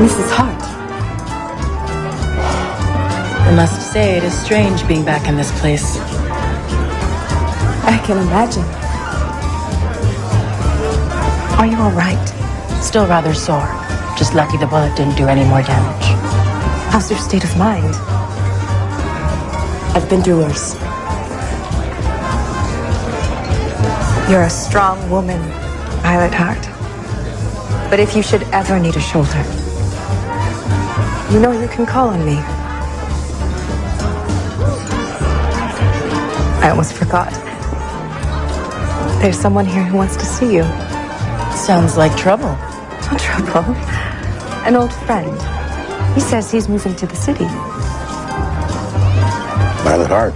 Mrs. Hart. I must say, it is strange being back in this place. I can imagine. Are you all right? Still rather sore. Just lucky the bullet didn't do any more damage. How's your state of mind? I've been through worse. You're a strong woman, Violet Hart. But if you should ever need a shoulder, you know you can call on me. I almost forgot. There's someone here who wants to see you. Sounds like trouble. No trouble. An old friend. He says he's moving to the city. Violet Hart.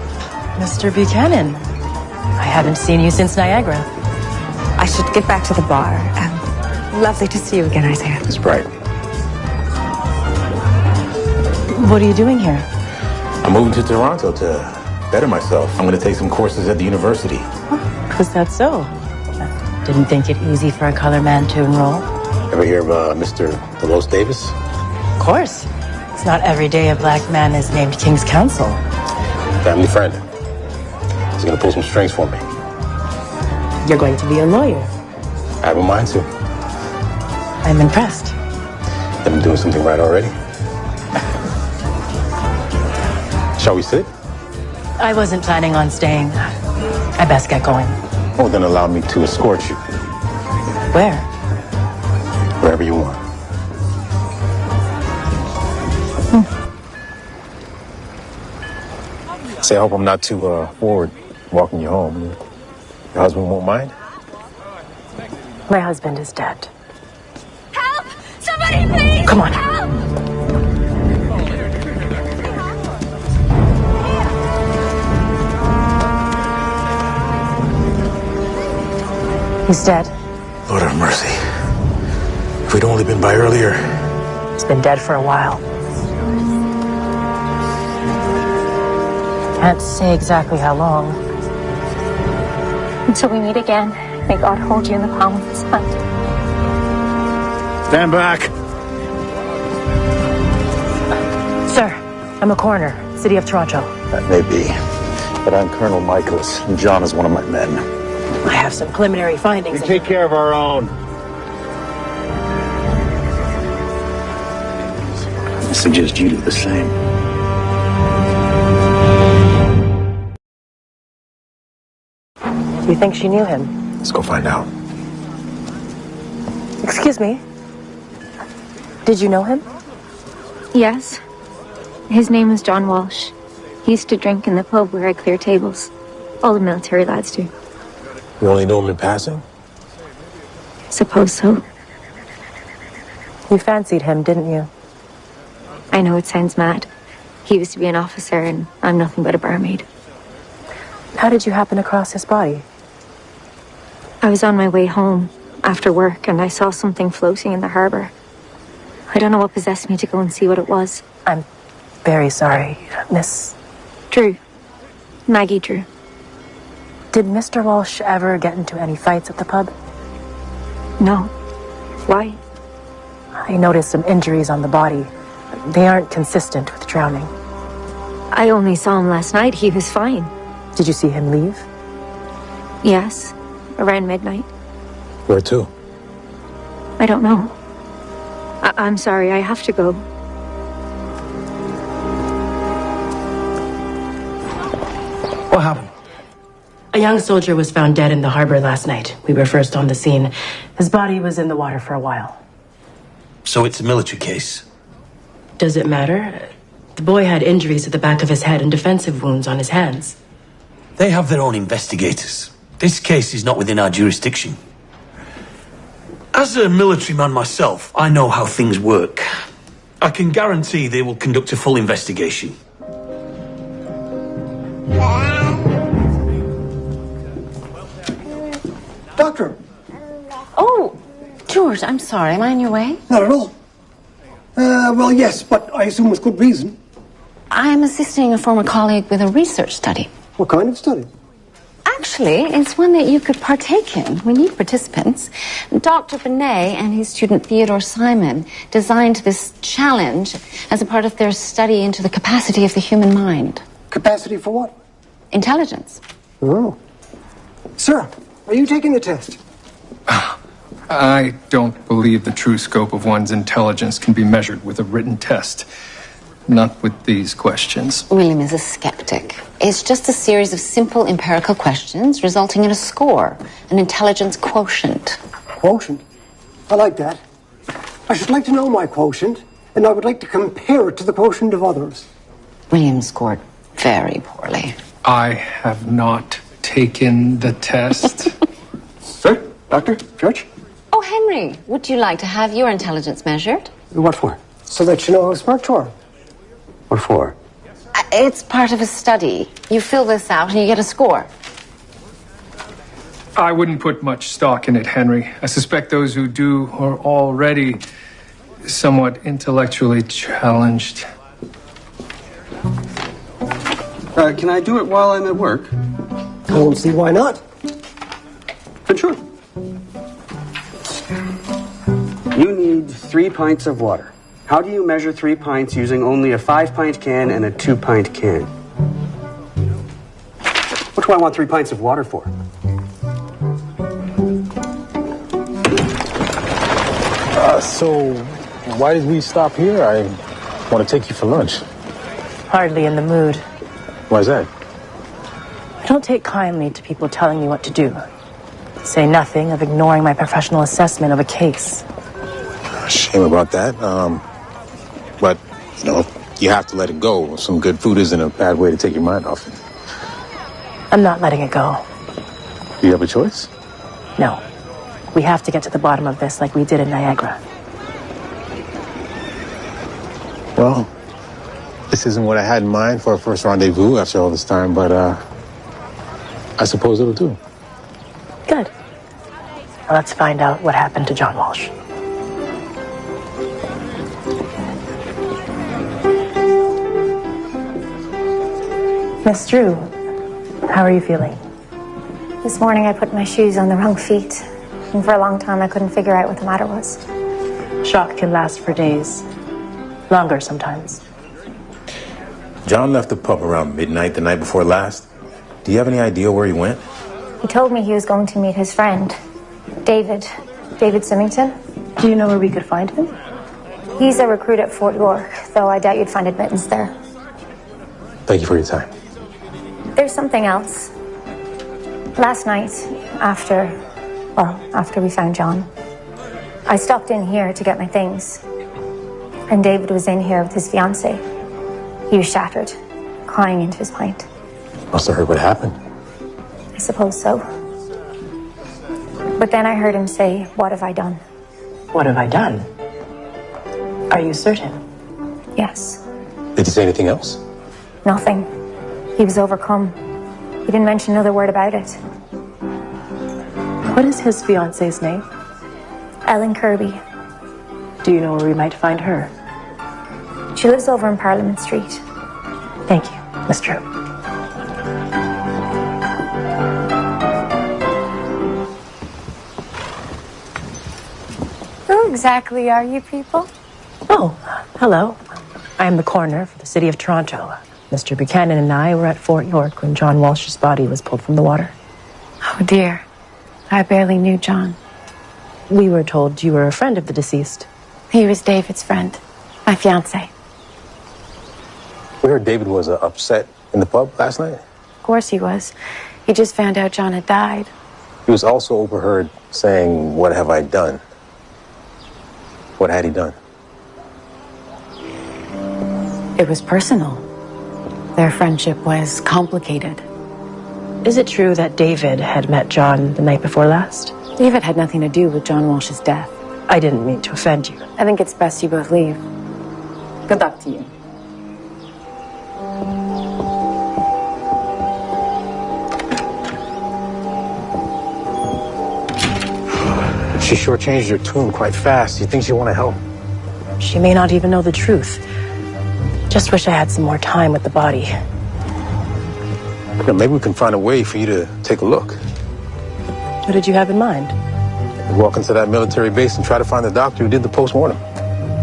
Mr. Buchanan. I haven't seen you since Niagara. I should get back to the bar. Lovely to see you again, Isaiah. It's bright. What are you doing here? I'm moving to Toronto to better myself. I'm going to take some courses at the university. Was that so? Didn't think it easy for a color man to enroll. Ever hear of Mr. Delos Davis? Of course. It's not every day a black man is named King's Counsel. Family friend. He's going to pull some strings for me. You're going to be a lawyer. I have a mind to. I'm impressed. I've been doing something right already. Shall we sit? I wasn't planning on staying. I best get going. Oh, then allow me to escort you. Where? Wherever you want. Say, I hope I'm not too forward walking you home. Your husband won't mind? My husband is dead. Help! Somebody please! Come on. Help! He's dead. Lord have mercy. If we'd only been by earlier. He's been dead for a while. Can't say exactly how long. Until we meet again, may God hold you in the palm of his hand. Stand back. Sir, I'm a coroner, City of Toronto. That may be. But I'm Colonel Michaels, and John is one of my men. I have some preliminary findings. We take care of our own. I suggest you do the same. Do you think she knew him? Let's go find out. Excuse me. Did you know him? Yes. His name was John Walsh. He used to drink in the pub where I clear tables. All the military lads do. You only know him in passing? Suppose so. You fancied him, didn't you? I know it sounds mad. He used to be an officer and I'm nothing but a barmaid. How did you happen across his body? I was on my way home after work and I saw something floating in the harbour. I don't know what possessed me to go and see what it was. I'm very sorry, Miss... Drew. Maggie Drew. Did Mr. Walsh ever get into any fights at the pub? No. Why? I noticed some injuries on the body. They aren't consistent with drowning. I only saw him last night. He was fine. Did you see him leave? Yes. Around midnight. Where to? I don't know. I'm sorry. I have to go. What happened? A young soldier was found dead in the harbor last night. We were first on the scene. His body was in the water for a while. So it's a military case? Does it matter? The boy had injuries to the back of his head and defensive wounds on his hands. They have their own investigators. This case is not within our jurisdiction. As a military man myself, I know how things work. I can guarantee they will conduct a full investigation. Doctor. Oh, George, I'm sorry. Am I in your way? Not at all. Well, yes, but I assume with good reason. I'm assisting a former colleague with a research study. What kind of study? Actually, it's one that you could partake in. We need participants. Dr. Benet and his student Theodore Simon designed this challenge as a part of their study into the capacity of the human mind. Capacity for what? Intelligence. Oh. Sir, are you taking the test? I don't believe the true scope of one's intelligence can be measured with a written test. Not with these questions. William is a skeptic. It's just a series of simple empirical questions resulting in a score, an intelligence quotient. Quotient? I like that. I should like to know my quotient, and I would like to compare it to the quotient of others. William scored very poorly. I have not taken the test. Sir? Doctor? Judge? Oh, Henry, would you like to have your intelligence measured? What for? So that you know how smart you are. What for? It's part of a study. You fill this out and you get a score. I wouldn't put much stock in it, Henry. I suspect those who do are already somewhat intellectually challenged. Can I do it while I'm at work? I don't see why not. Then sure. You need 3 pints of water. How do you measure 3 pints using only a 5-pint can and a 2-pint can? What do I want 3 pints of water for? So, why did we stop here? I want to take you for lunch. Hardly in the mood. Why's that? I don't take kindly to people telling me what to do. Say nothing of ignoring my professional assessment of a case. Shame about that. But, you know, you have to let it go. Some good food isn't a bad way to take your mind off it. I'm not letting it go. Do you have a choice? No. We have to get to the bottom of this like we did in Niagara. Well, this isn't what I had in mind for our first rendezvous after all this time, but, I suppose it'll do. Good. Well, let's find out what happened to John Walsh. Miss Drew, how are you feeling? This morning I put my shoes on the wrong feet. And for a long time I couldn't figure out what the matter was. Shock can last for days. Longer sometimes. John left the pub around midnight the night before last. Do you have any idea where he went? He told me he was going to meet his friend, David Symington. Do you know where we could find him? He's a recruit at Fort York, though I doubt you'd find admittance there. Thank you for your time. There's something else. Last night, after we found John, I stopped in here to get my things. And David was in here with his fiancée. He was shattered, crying into his pint. Must have heard what happened. I suppose so. But then I heard him say, "What have I done?" What have I done? Are you certain? Yes. Did he say anything else? Nothing. He was overcome. He didn't mention another word about it. What is his fiance's name? Ellen Kirby. Do you know where we might find her? She lives over in Parliament Street. Thank you, Miss Drew. Who exactly are you people? Oh, hello. I am the coroner for the city of Toronto. Mr. Buchanan and I were at Fort York when John Walsh's body was pulled from the water. Oh, dear. I barely knew John. We were told you were a friend of the deceased. He was David's friend, my fiancé. We heard David was upset in the pub last night. Of course he was. He just found out John had died. He was also overheard saying, "What have I done?" What had he done? It was personal. Their friendship was complicated. Is it true that David had met John the night before last? David had nothing to do with John Walsh's death. I didn't mean to offend you. I think it's best you both leave. Good luck to you. She sure changed her tune quite fast. You think she want to help? She may not even know the truth. Just wish I had some more time with the body. You know, maybe we can find a way for you to take a look. What did you have in mind? Walk into that military base and try to find the doctor who did the post-mortem.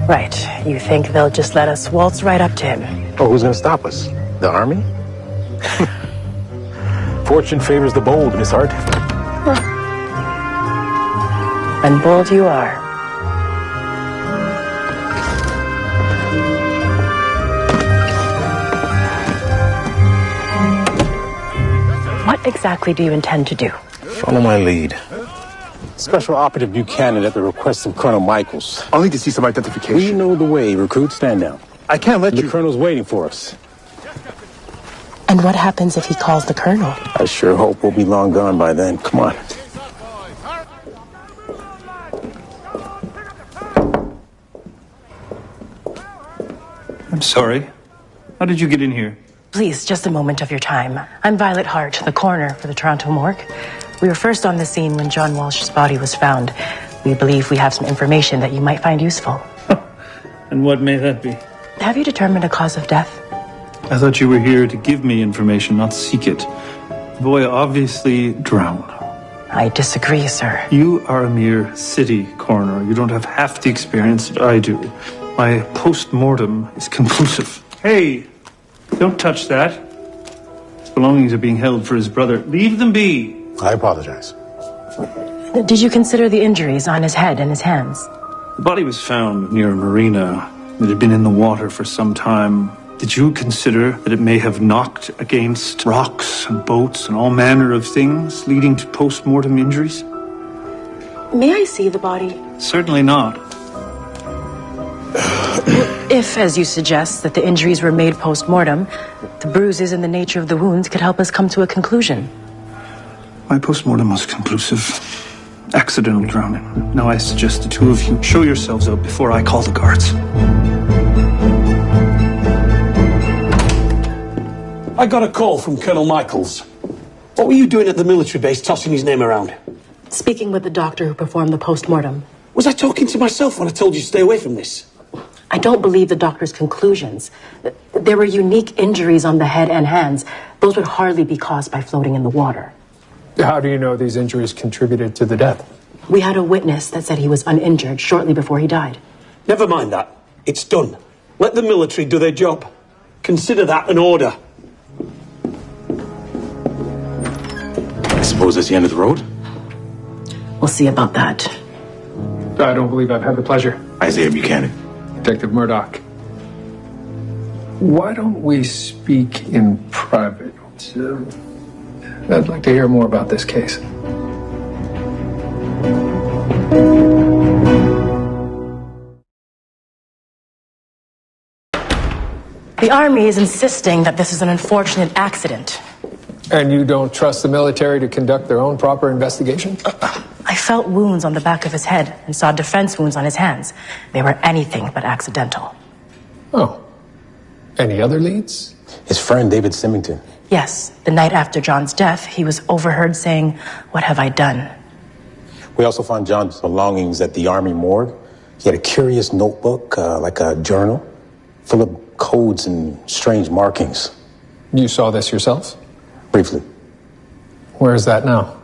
Right. You think they'll just let us waltz right up to him? Oh, who's going to stop us? The army? Fortune favors the bold, Miss Hart. And bold you are. What exactly do you intend to do? Follow my lead. Special Operative Buchanan at the request of Colonel Michaels. I'll need to see some identification. We know the way, recruit. Stand down. I can't let The you... Colonel's waiting for us. And what happens if he calls the colonel? I sure hope we'll be long gone by then. Come on. I'm sorry. How did you get in here? Please, just a moment of your time. I'm Violet Hart, the coroner for the Toronto morgue. We were first on the scene when John Walsh's body was found. We believe we have some information that you might find useful. And what may that be? Have you determined a cause of death? I thought you were here to give me information, not seek it. The boy obviously drowned. I disagree, sir. You are a mere city coroner. You don't have half the experience that I do. My post-mortem is conclusive. Hey, don't touch that. His belongings are being held for his brother. Leave them be. I apologize. Did you consider the injuries on his head and his hands? The body was found near a marina. It had been in the water for some time. Did you consider that it may have knocked against rocks and boats and all manner of things, leading to post-mortem injuries? May I see the body? Certainly not. If, as you suggest, that the injuries were made post-mortem, the bruises and the nature of the wounds could help us come to a conclusion. My post-mortem was conclusive. Accidental drowning. Now I suggest the two of you show yourselves out before I call the guards. I got a call from Colonel Michaels. What were you doing at the military base tossing his name around? Speaking with the doctor who performed the post-mortem. Was I talking to myself when I told you to stay away from this? I don't believe the doctor's conclusions. There were unique injuries on the head and hands. Those would hardly be caused by floating in the water. How do you know these injuries contributed to the death? We had a witness that said he was uninjured shortly before he died. Never mind that. It's done. Let the military do their job. Consider that an order. I suppose that's the end of the road? We'll see about that. I don't believe I've had the pleasure. Isaiah Buchanan. Detective Murdoch. Why don't we speak in private? I'd like to hear more about this case. The Army is insisting that this is an unfortunate accident. And you don't trust the military to conduct their own proper investigation? I felt wounds on the back of his head and saw defense wounds on his hands. They were anything but accidental. Oh. Any other leads? His friend, David Symington. Yes, the night after John's death, he was overheard saying, "What have I done?" We also found John's belongings at the Army morgue. He had a curious notebook, like a journal, full of codes and strange markings. You saw this yourself? Briefly. Where is that now?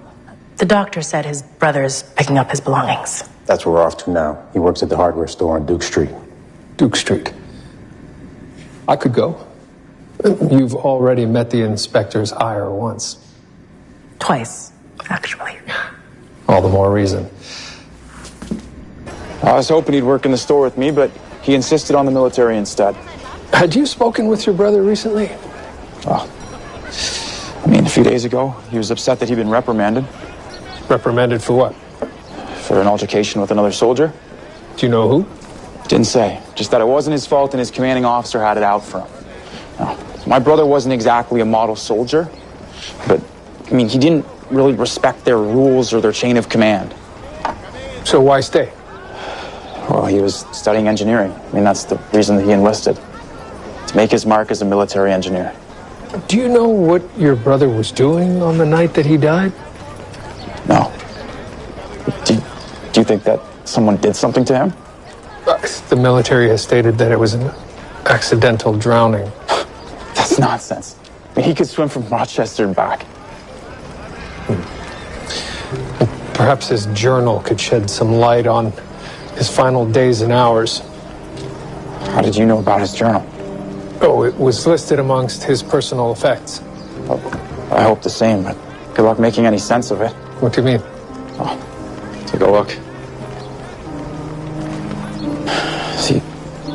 The doctor said his brother's picking up his belongings. That's where we're off to now. He works at the hardware store on Duke Street. Duke Street. I could go. You've already met the inspector's ire once. Twice, actually. All the more reason. I was hoping he'd work in the store with me, but he insisted on the military instead. Had you spoken with your brother recently? Well, I mean, a few days ago, he was upset that he'd been reprimanded. Reprimanded for what? For an altercation with another soldier. Do you know who? Didn't say. Just that it wasn't his fault and his commanding officer had it out for him. Now, my brother wasn't exactly a model soldier, but, I mean, he didn't really respect their rules or their chain of command. So why stay? Well, he was studying engineering. I mean, that's the reason that he enlisted. To make his mark as a military engineer. Do you know what your brother was doing on the night that he died? No. Do you think that someone did something to him? The military has stated that it was an accidental drowning. That's nonsense. He could swim from Rochester and back. Perhaps his journal could shed some light on his final days and hours. How did you know about his journal? Oh, it was listed amongst his personal effects. Well, I hope the same, but good luck making any sense of it. What do you mean? Oh, take a look. See,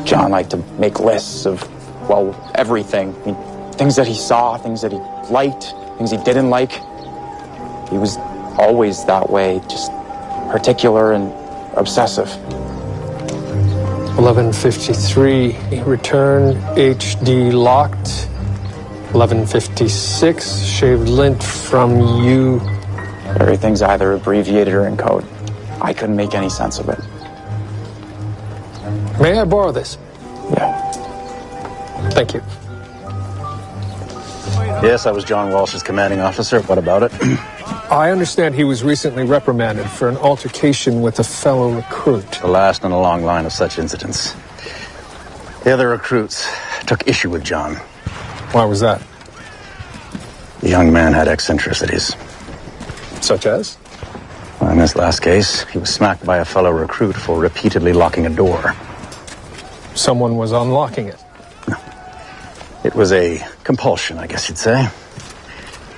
John liked to make lists of, well, everything. I mean, things that he saw, things that he liked, things he didn't like. He was always that way, just particular and obsessive. 11:53, return HD locked. 11:56, shaved lint from you. Everything's either abbreviated or in code. I couldn't make any sense of it. May I borrow this? Yeah. Thank you. Yes, I was John Walsh's commanding officer. What about it? I understand he was recently reprimanded for an altercation with a fellow recruit. The last in a long line of such incidents. The other recruits took issue with John. Why was that? The young man had eccentricities. Such as? Well, in this last case, he was smacked by a fellow recruit for repeatedly locking a door. Someone was unlocking it. No. It was a compulsion, I guess you'd say.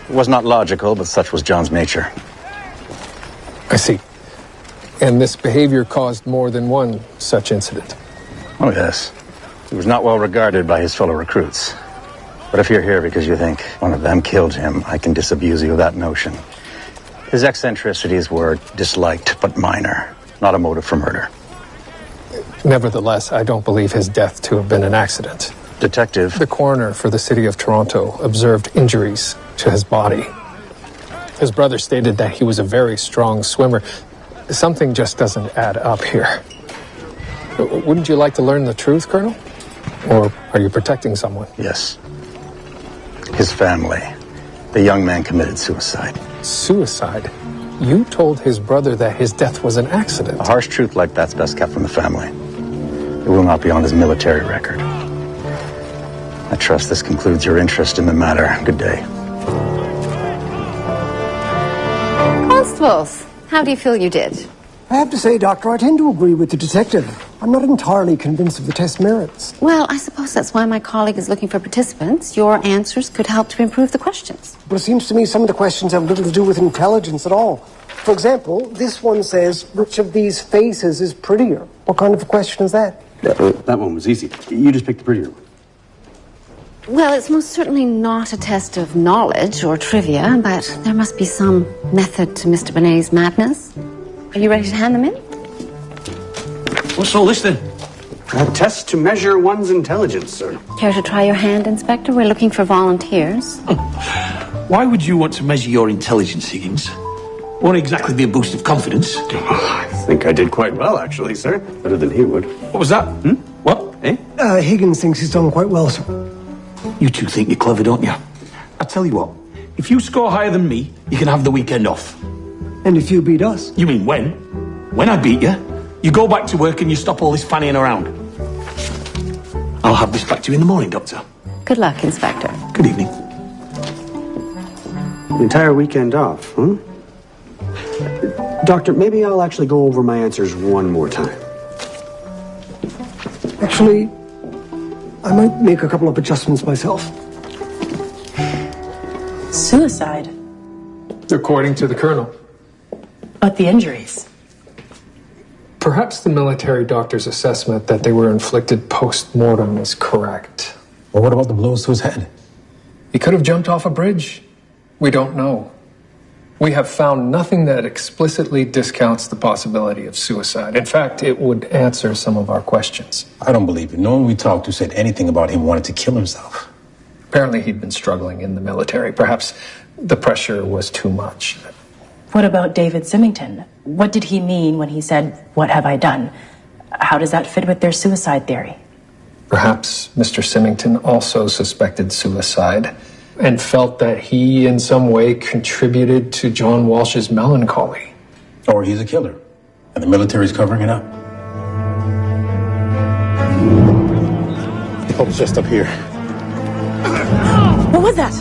It was not logical, but such was John's nature. I see. And this behavior caused more than one such incident. Oh, yes. He was not well regarded by his fellow recruits. But if you're here because you think one of them killed him, I can disabuse you of that notion. His eccentricities were disliked but minor, not a motive for murder. Nevertheless, I don't believe his death to have been an accident. Detective. The coroner for the city of Toronto observed injuries to his body. His brother stated that he was a very strong swimmer. Something just doesn't add up here. Wouldn't you like to learn the truth, Colonel? Or are you protecting someone? Yes. His family. The young man committed suicide. Suicide? You told his brother that his death was an accident. A harsh truth like that's best kept from the family. It will not be on his military record. I trust this concludes your interest in the matter. Good day. Constables, how do you feel you did? I have to say, Doctor, I tend to agree with the detective. I'm not entirely convinced of the test merits. Well, I suppose that's why my colleague is looking for participants. Your answers could help to improve the questions. But it seems to me some of the questions have little to do with intelligence at all. For example, this one says, which of these faces is prettier? What kind of a question is that? That one was easy. You just picked the prettier one. Well, it's most certainly not a test of knowledge or trivia, but there must be some method to Mr. Benet's madness. Are you ready to hand them in? What's all this then? A test to measure one's intelligence, sir. Care to try your hand, Inspector? We're looking for volunteers. Why would you want to measure your intelligence, Higgins? Won't exactly be a boost of confidence. I think I did quite well, actually, sir. Better than he would. What was that? What? Eh? Higgins thinks he's done quite well, sir. You two think you're clever, don't you? I tell you what, if you score higher than me, you can have the weekend off. And if you beat us? You mean when? When I beat you, you go back to work and you stop all this fannying around. I'll have this back to you in the morning, Doctor. Good luck, Inspector. Good evening. The entire weekend off, huh? Doctor, maybe I'll actually go over my answers one more time. Actually, I might make a couple of adjustments myself. Suicide? According to the Colonel. But the injuries? Perhaps the military doctor's assessment that they were inflicted post-mortem is correct. Well, what about the blows to his head? He could have jumped off a bridge. We don't know. We have found nothing that explicitly discounts the possibility of suicide. In fact, it would answer some of our questions. I don't believe it. No one we talked to said anything about him wanting to kill himself. Apparently he'd been struggling in the military. Perhaps the pressure was too much. What about David Symington? What did he mean when he said, "What have I done?" How does that fit with their suicide theory? Perhaps Mr. Symington also suspected suicide and felt that he in some way contributed to John Walsh's melancholy. Or he's a killer, and the military's covering it up. Hope's just up here. was that?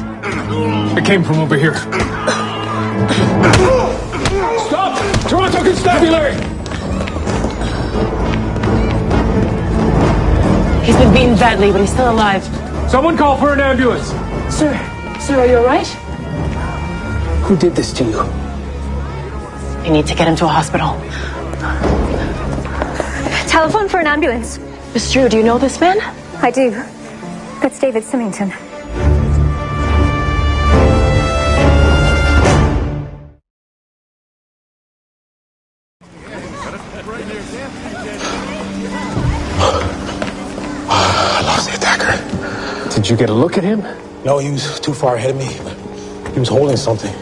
It came from over here. Stop! Toronto Constabulary! He's been beaten badly, but he's still alive. Someone call for an ambulance! Sir, are you all right? Who did this to you? You need to get him to a hospital. Telephone for an ambulance. Miss Drew, do you know this man? I do. That's David Symington. I lost the attacker. Did you get a look at him? No, he was too far ahead of me. He was holding something.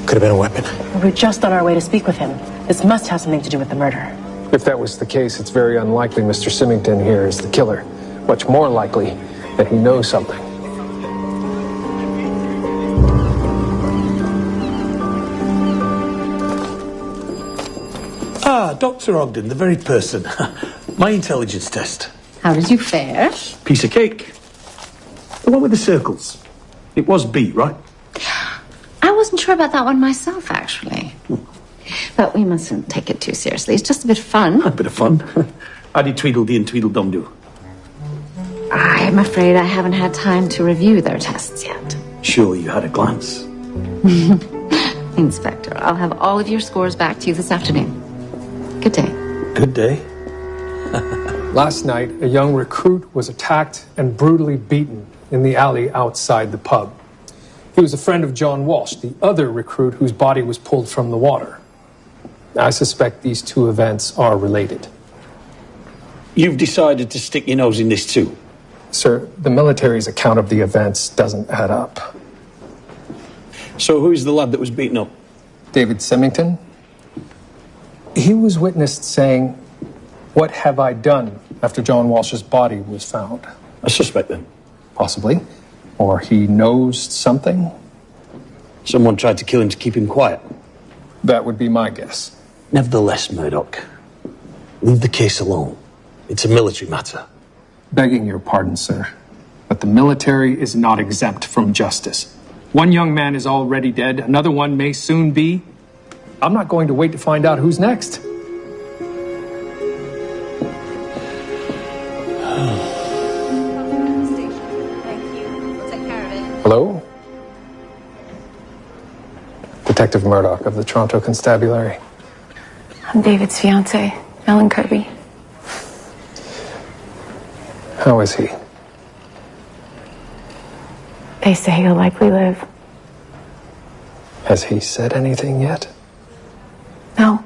Could have been a weapon. We're just on our way to speak with him. This must have something to do with the murder. If that was the case, it's very unlikely Mr. Symington here is the killer. Much more likely that he knows something. Ah, Dr. Ogden, the very person. My intelligence test. How did you fare? Piece of cake. The one with the circles. It was B, right? I wasn't sure about that one myself, actually. But we mustn't take it too seriously. It's just a bit of fun. A bit of fun. How did Tweedledee and Tweedledum do? I'm afraid I haven't had time to review their tests yet. Surely you had a glance. Inspector, I'll have all of your scores back to you this afternoon. Good day. Good day. Last night, a young recruit was attacked and brutally beaten in the alley outside the pub. He was a friend of John Walsh, the other recruit whose body was pulled from the water. I suspect these two events are related. You've decided to stick your nose in this too? Sir, the military's account of the events doesn't add up. So who's the lad that was beaten up? David Symington? He was witnessed saying, "What have I done?" after John Walsh's body was found. A suspect then? Possibly. Or he knows something. Someone tried to kill him to keep him quiet? That would be my guess. Nevertheless, Murdoch, leave the case alone. It's a military matter. Begging your pardon, sir, but the military is not exempt from justice. One young man is already dead. Another one may soon be. I'm not going to wait to find out who's next. Hello? Detective Murdoch of the Toronto Constabulary. I'm David's fiancée, Ellen Kirby. How is he? They say he'll likely live. Has he said anything yet? No.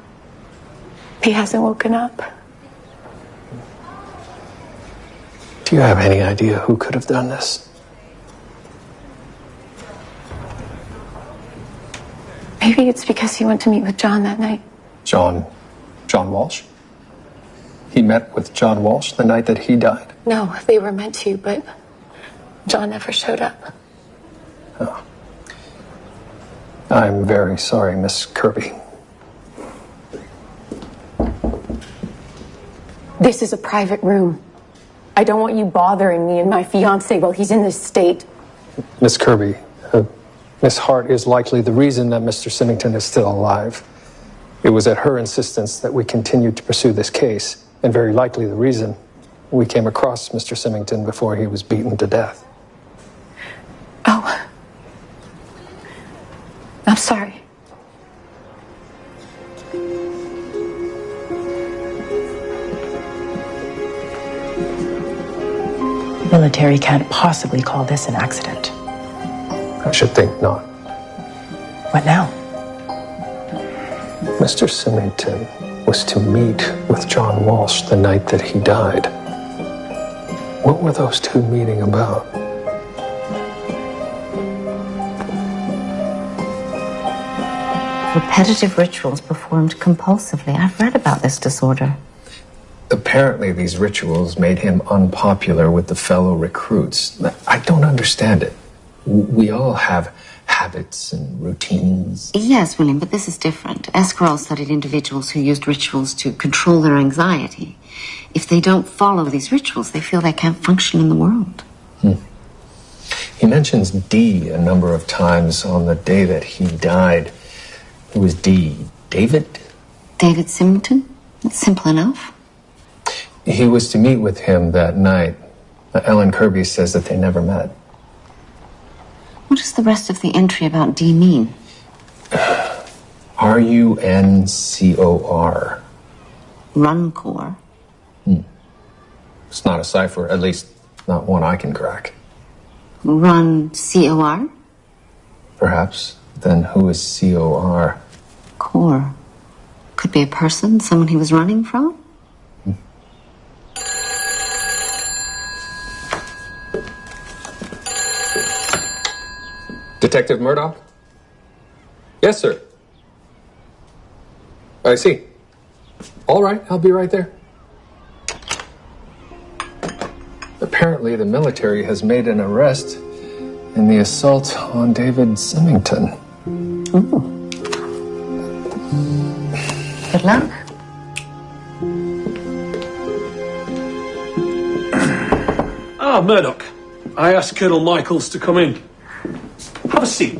He hasn't woken up. Do you have any idea who could have done this? Maybe it's because he went to meet with John that night. John Walsh? He met with John Walsh the night that he died? No, they were meant to, but John never showed up. Oh. I'm very sorry, Miss Kirby. This is a private room. I don't want you bothering me and my fiancé while he's in this state. Miss Kirby, Miss Hart is likely the reason that Mr. Symington is still alive. It was at her insistence that we continued to pursue this case, and very likely the reason we came across Mr. Symington before he was beaten to death. Oh. I'm sorry. The military can't possibly call this an accident. I should think not. What now? Mr. Symington was to meet with John Walsh the night that he died. What were those two meeting about? Repetitive rituals performed compulsively. I've read about this disorder. Apparently, these rituals made him unpopular with the fellow recruits. I don't understand it. We all have habits and routines. Yes, William, but this is different. Esquirel studied individuals who used rituals to control their anxiety. If they don't follow these rituals, they feel they can't function in the world. He mentions D a number of times on the day that he died. Who was D? David? David Symington? That's simple enough. He was to meet with him that night. Ellen Kirby says that they never met. What does the rest of the entry about D mean? Runcor. Runcor? It's not a cipher, at least not one I can crack. Run C-O-R? Perhaps. Then who is C-O-R? Core. Could be a person, someone he was running from? Detective Murdoch? Yes, sir. I see. All right, I'll be right there. Apparently, the military has made an arrest in the assault on David Symington. Ooh. Good luck. Murdoch. I asked Colonel Michaels to come in. Have a seat.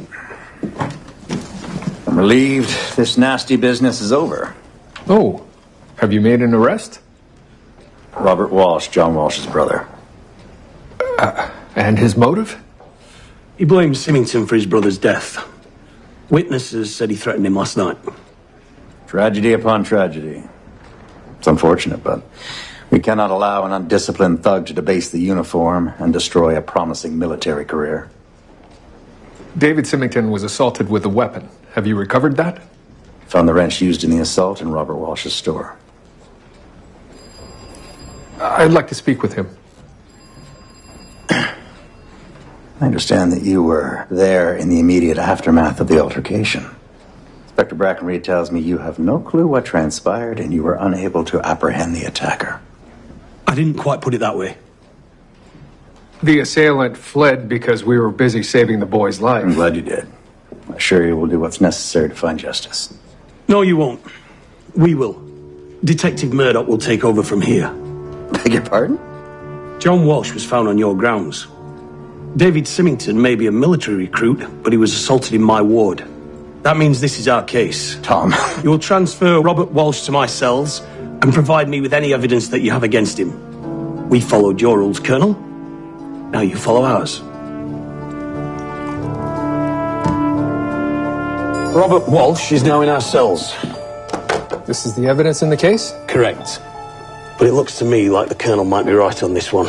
I'm relieved this nasty business is over. Oh, have you made an arrest? Robert Walsh, John Walsh's brother. And his motive? He blames Symington for his brother's death. Witnesses said he threatened him last night. Tragedy upon tragedy. It's unfortunate, but we cannot allow an undisciplined thug to debase the uniform and destroy a promising military career. David Symington was assaulted with a weapon. Have you recovered that? Found the wrench used in the assault in Robert Walsh's store. I'd like to speak with him. I understand that you were there in the immediate aftermath of the altercation. Inspector Brackenreed tells me you have no clue what transpired and you were unable to apprehend the attacker. I didn't quite put it that way. The assailant fled because we were busy saving the boy's life. I'm glad you did. I'm sure you will do what's necessary to find justice. No, you won't. We will. Detective Murdoch will take over from here. Beg your pardon? John Walsh was found on your grounds. David Symington may be a military recruit, but he was assaulted in my ward. That means this is our case. Tom. You will transfer Robert Walsh to my cells and provide me with any evidence that you have against him. We followed your rules, Colonel. Now you follow ours. Robert Walsh is now in our cells. This is the evidence in the case? Correct. But it looks to me like the Colonel might be right on this one.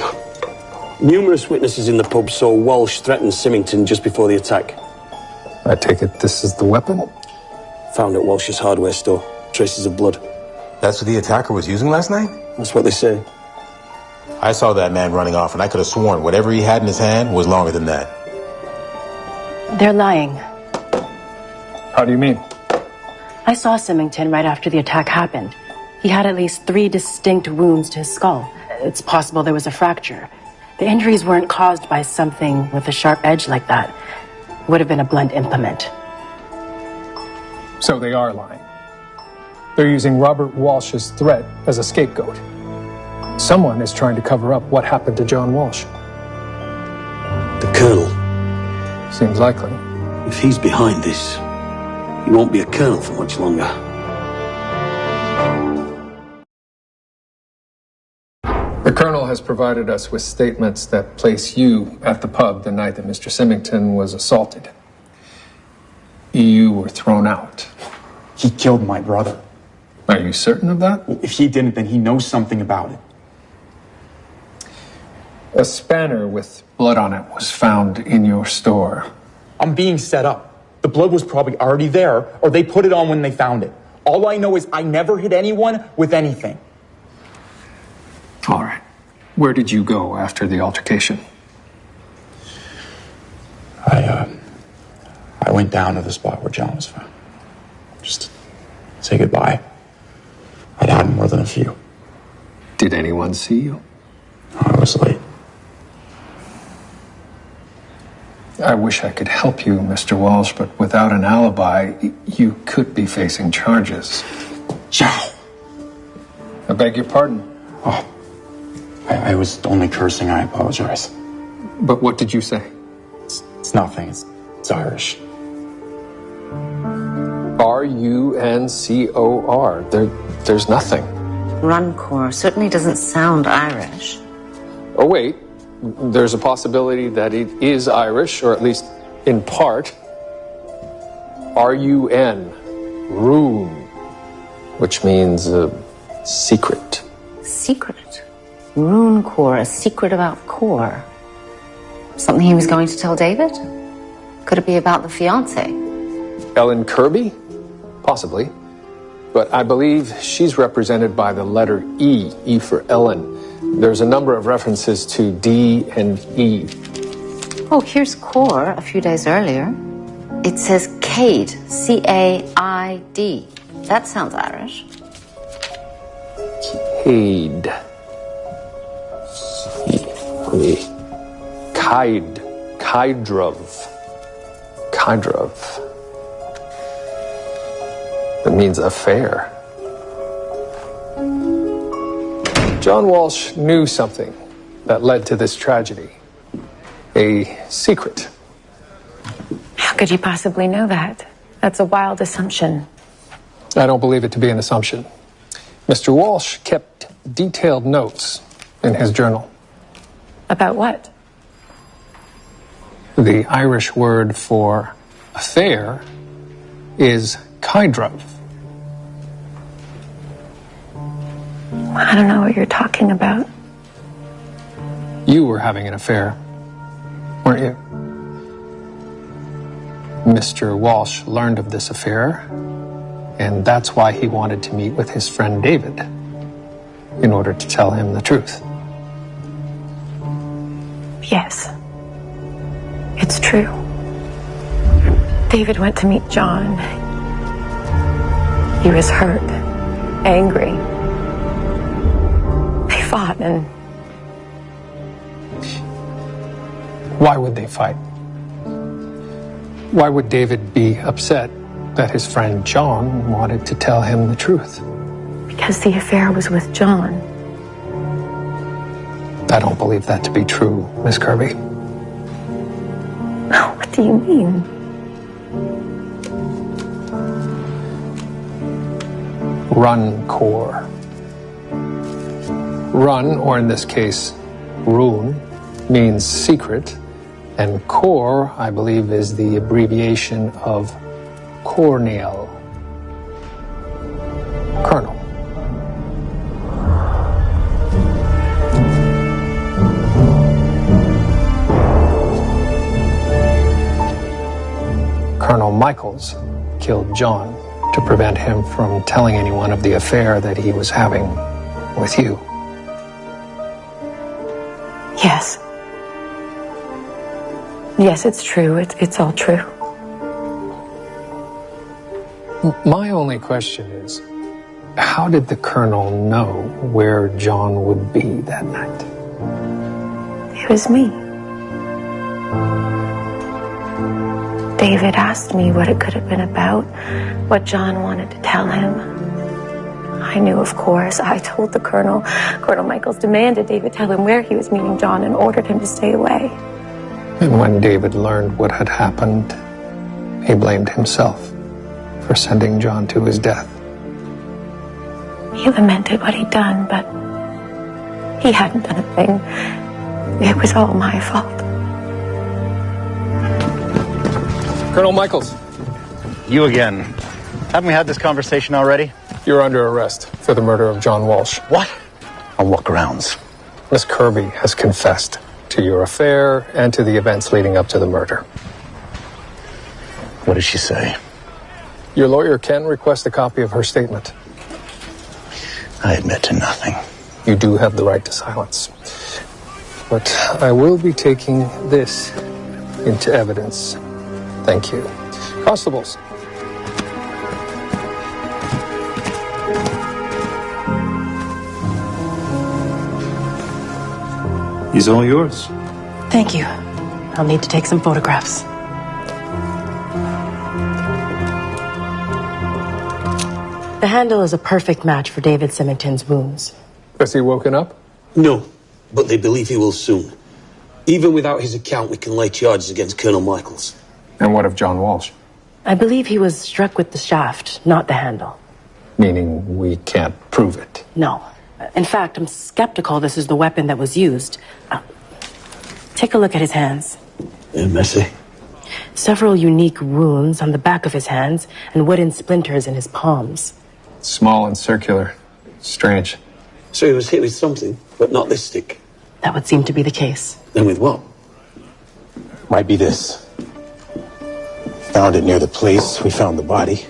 Numerous witnesses in the pub saw Walsh threaten Symington just before the attack. I take it this is the weapon? Found at Walsh's hardware store. Traces of blood. That's what the attacker was using last night? That's what they say. I saw that man running off, and I could have sworn whatever he had in his hand was longer than that. They're lying. How do you mean? I saw Symington right after the attack happened. He had at least 3 distinct wounds to his skull. It's possible there was a fracture. The injuries weren't caused by something with a sharp edge like that. It would have been a blunt implement. So they are lying. They're using Robert Walsh's threat as a scapegoat. Someone is trying to cover up what happened to John Walsh. The Colonel. Seems likely. If he's behind this, he won't be a colonel for much longer. The Colonel has provided us with statements that place you at the pub the night that Mr. Symington was assaulted. You were thrown out. He killed my brother. Are you certain of that? If he didn't, then he knows something about it. A spanner with blood on it was found in your store. I'm being set up. The blood was probably already there, or they put it on when they found it. All I know is I never hit anyone with anything. All right. Where did you go after the altercation? I went down to the spot where John was found. Just to say goodbye. I'd had more than a few. Did anyone see you? I was late. I wish I could help you, Mr. Walsh, but without an alibi, you could be facing charges. Joe! I beg your pardon. Oh, I was only cursing. I apologize. But what did you say? It's nothing. It's Irish. R-U-N-C-O-R. There's nothing. Runcorn certainly doesn't sound Irish. Oh, wait. There's a possibility that it is Irish, or at least in part. R-U-N. Rune. Which means secret. Secret? Rune core, a secret about core. Something he was going to tell David? Could it be about the fiancé? Ellen Kirby? Possibly. But I believe she's represented by the letter E, E for Ellen. There's a number of references to D and E. Oh, here's core a few days earlier. It says Caid, C-A-I-D. That sounds Irish. Caid. Caid. Caidrov. Caidrov. It means affair. John Walsh knew something that led to this tragedy. A secret. How could you possibly know that? That's a wild assumption. I don't believe it to be an assumption. Mr. Walsh kept detailed notes in his journal. About what? The Irish word for affair is caidrov. I don't know what you're talking about. You were having an affair, weren't you? Mr. Walsh learned of this affair, and that's why he wanted to meet with his friend David, in order to tell him the truth. Yes. It's true. David went to meet John. He was hurt, angry. They fought, and... Why would they fight? Why would David be upset that his friend John wanted to tell him the truth? Because the affair was with John. I don't believe that to be true, Miss Kirby. What do you mean? Run core. Run, or in this case, rune, means secret, and core, I believe, is the abbreviation of cornel. Colonel. Colonel Michaels killed John to prevent him from telling anyone of the affair that he was having with you. Yes. Yes, it's true. It's all true. My only question is, how did the Colonel know where John would be that night? It was me. David asked me what it could have been about, what John wanted to tell him. I knew, of course. I told the Colonel. Colonel Michaels demanded David tell him where he was meeting John and ordered him to stay away. And when David learned what had happened, he blamed himself for sending John to his death. He lamented what he'd done, but he hadn't done a thing. It was all my fault. Colonel Michaels. You again. Haven't we had this conversation already? You're under arrest for the murder of John Walsh. What? On what grounds? Miss Kirby has confessed to your affair and to the events leading up to the murder. What did she say? Your lawyer can request a copy of her statement. I admit to nothing. You do have the right to silence. But I will be taking this into evidence. Thank you. Constables. He's all yours. Thank you. I'll need to take some photographs. The handle is a perfect match for David Symington's wounds. Has he woken up? No, but they believe he will soon. Even without his account, we can lay charges against Colonel Michaels. And what of John Walsh? I believe he was struck with the shaft, not the handle. Meaning we can't prove it. No. In fact, I'm skeptical this is the weapon that was used. Take a look at his hands. Yeah, messy. Several unique wounds on the back of his hands and wooden splinters in his palms. Small and circular. Strange. So he was hit with something, but not this stick. That would seem to be the case. Then with what? Might be this. Found it near the place we found the body.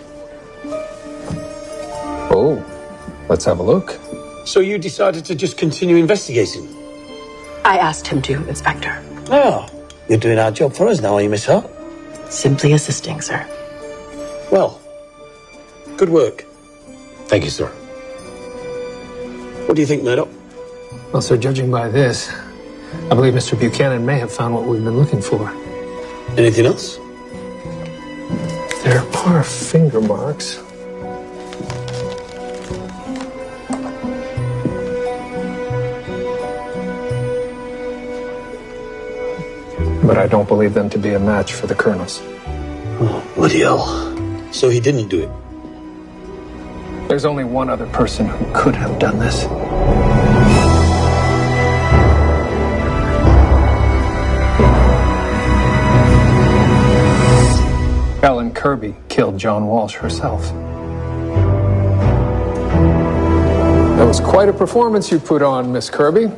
Oh, let's have a look. So you decided to just continue investigating? I asked him to, Inspector. Oh, you're doing our job for us now, are you, Miss Hart? Simply assisting, sir. Well, good work. Thank you, sir. What do you think, Murdoch? Well, sir, judging by this, I believe Mr. Buchanan may have found what we've been looking for. Anything else? There are finger marks. But I don't believe them to be a match for the Colonel's. Oh, bloody hell. So he didn't do it? There's only one other person who could have done this. Ellen Kirby killed John Walsh herself. That was quite a performance you put on, Miss Kirby.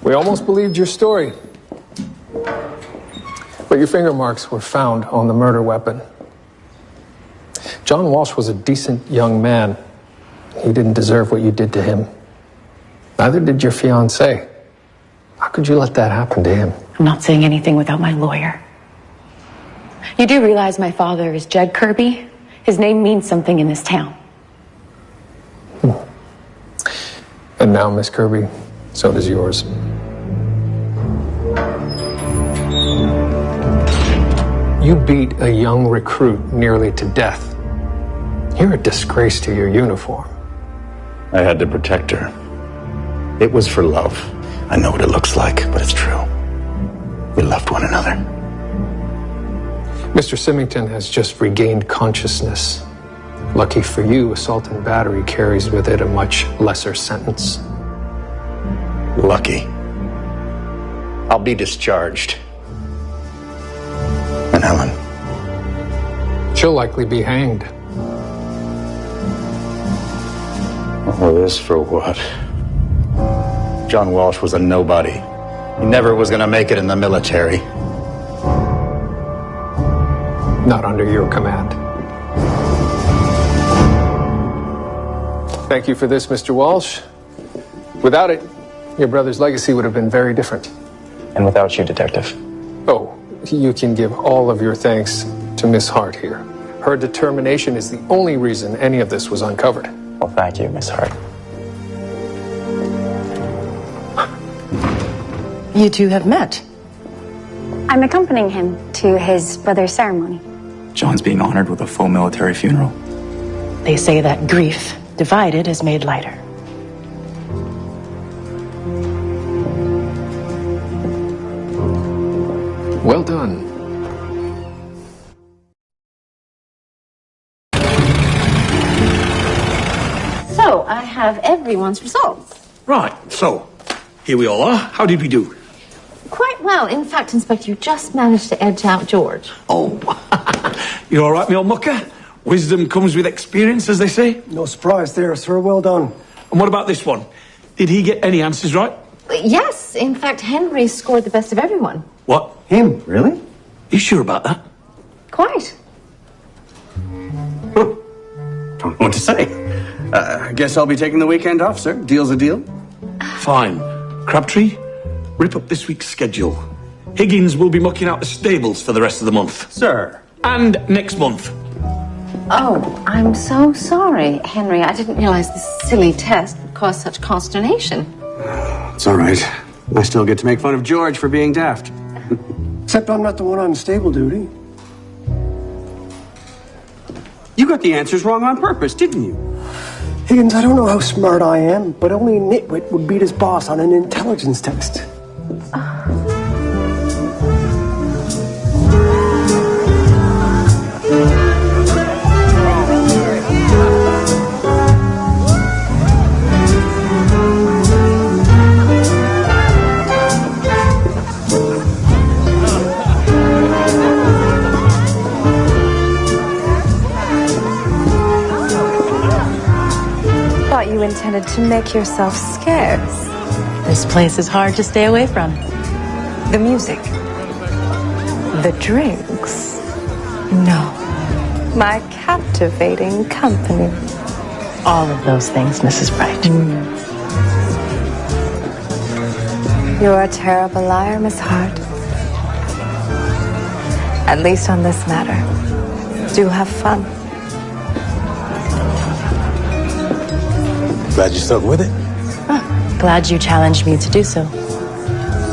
We almost believed your story. But your finger marks were found on the murder weapon. John Walsh was a decent young man. He didn't deserve what you did to him. Neither did your fiancé. How could you let that happen to him? I'm not saying anything without my lawyer. You do realize my father is Jed Kirby? His name means something in this town. And now, Miss Kirby, so does yours. You beat a young recruit nearly to death. You're a disgrace to your uniform. I had to protect her. It was for love. I know what it looks like, but it's true. We loved one another. Mr. Symington has just regained consciousness. Lucky for you, assault and battery carries with it a much lesser sentence. Lucky. I'll be discharged. And Helen? She'll likely be hanged. All this for what? John Walsh was a nobody. He never was going to make it in the military. Not under your command. Thank you for this, Mr. Walsh. Without it, your brother's legacy would have been very different. And without you, Detective. Oh, you can give all of your thanks to Miss Hart here. Her determination is the only reason any of this was uncovered. Well, thank you, Miss Hart. You two have met. I'm accompanying him to his brother's ceremony. John's being honored with a full military funeral. They say that grief, divided, is made lighter. Well done. So, I have everyone's results. Right, so, here we all are. How did we do? Quite well. In fact, Inspector, you just managed to edge out George. Oh, you all right, me old mucker? Wisdom comes with experience, as they say. No surprise there, sir. Well done. And what about this one? Did he get any answers right? Yes, in fact, Henry scored the best of everyone. What? Him? Really? You sure about that? Quite. Don't know what to say. I guess I'll be taking the weekend off, sir. Deal's a deal. Fine. Crabtree, rip up this week's schedule. Higgins will be mucking out the stables for the rest of the month. Sir. And next month. Oh, I'm so sorry, Henry. I didn't realize this silly test would cause such consternation. It's all right. I still get to make fun of George for being daft. Except I'm not the one on stable duty. You got the answers wrong on purpose, didn't you? Higgins, I don't know how smart I am, but only a nitwit would beat his boss on an intelligence test. wanted to make yourself scarce. This place is hard to stay away from. The music. The drinks. No. My captivating company. All of those things, Mrs. Bright. You're a terrible liar, Miss Hart. At least on this matter. Do have fun. Glad you stuck with it. Glad you challenged me to do so.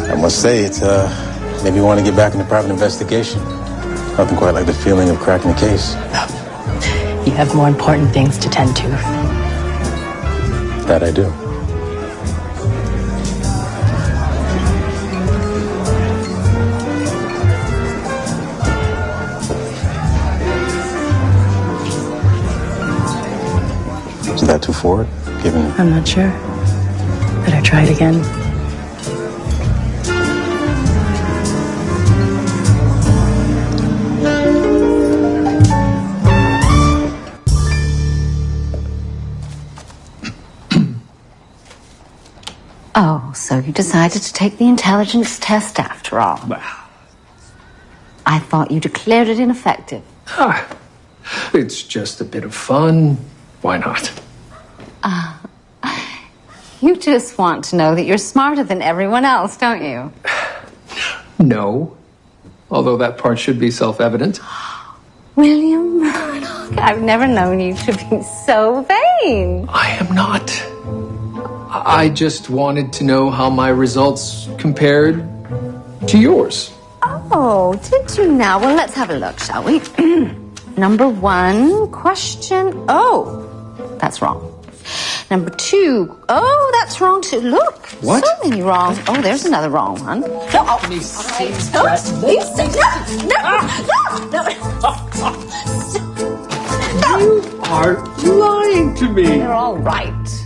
I must say, it's made me want to get back into private investigation. Nothing quite like the feeling of cracking a case. You have more important things to tend to. That I do. Is that too forward? Given I'm not sure. Better try it again. Oh, so you decided to take the intelligence test after all. I thought you declared it ineffective. It's just a bit of fun. Why not? You just want to know that you're smarter than everyone else, don't you? No. Although that part should be self-evident. William Murdoch, I've never known you to be so vain. I am not. I just wanted to know how my results compared to yours. Oh, did you now? Well, let's have a look, shall we? Number 1, question. Oh, that's wrong. Number 2. Oh, that's wrong too. Look. What? So many wrong. Oh, there's another wrong one. No, oh, Me see no, that. no. You are lying to me. They're all right.